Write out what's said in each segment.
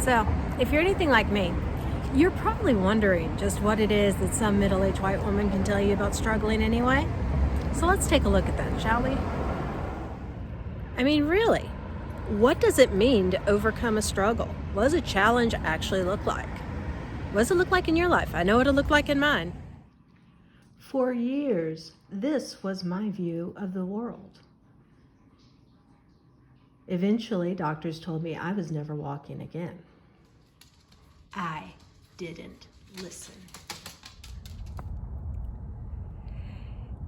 So, if you're anything like me, you're probably wondering just what it is that some middle-aged white woman can tell you about struggling anyway. So let's take a look at that, shall we? I mean, really, what does it mean to overcome a struggle? What does a challenge actually look like? What does it look like in your life? I know what it looked like in mine. For years, this was my view of the world. Eventually, doctors told me I was never walking again. I didn't listen.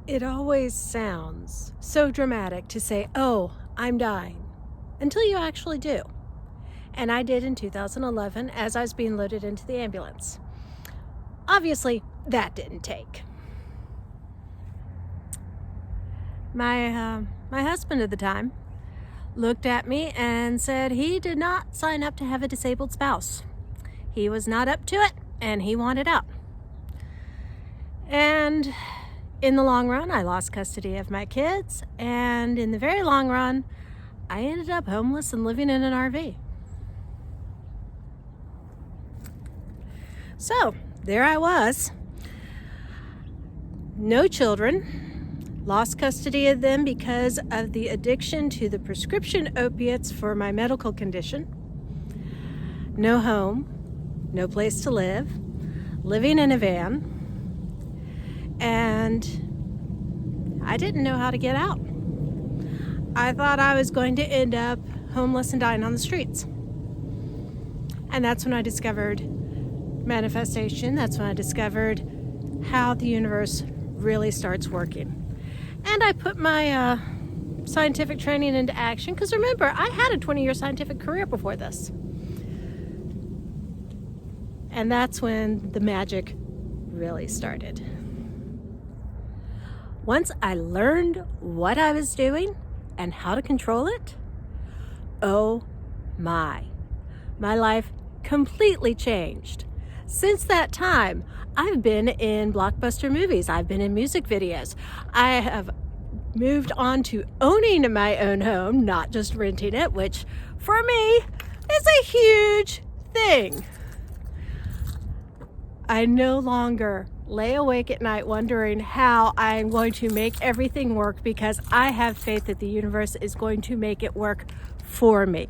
It always sounds so dramatic to say, oh, I'm dying, until you actually do. And I did in 2011 as I was being loaded into the ambulance. Obviously, that didn't take. My husband at the time looked at me and said he did not sign up to have a disabled spouse. He was not up to it, and he wanted out. And in the long run, I lost custody of my kids, and in the very long run, I ended up homeless and living in an RV. So, there I was. No children, lost custody of them because of the addiction to the prescription opiates for my medical condition. No home, no place to live, living in a van, and I didn't know how to get out. I thought I was going to end up homeless and dying on the streets. And that's when I discovered manifestation. That's when I discovered how the universe really starts working. And I put my scientific training into action, because remember, I had a 20-year scientific career before this. And that's when the magic really started. Once I learned what I was doing and how to control it, oh my life completely changed. Since that time, I've been in blockbuster movies. I've been in music videos. I have moved on to owning my own home, not just renting it, which for me is a huge thing. I no longer lay awake at night wondering how I'm going to make everything work, because I have faith that the universe is going to make it work for me.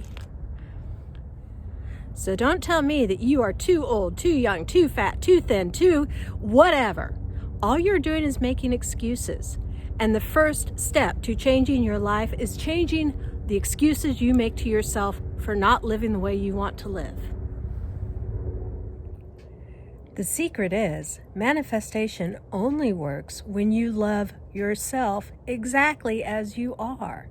So don't tell me that you are too old, too young, too fat, too thin, too whatever. All you're doing is making excuses. And the first step to changing your life is changing the excuses you make to yourself for not living the way you want to live. The secret is, manifestation only works when you love yourself exactly as you are.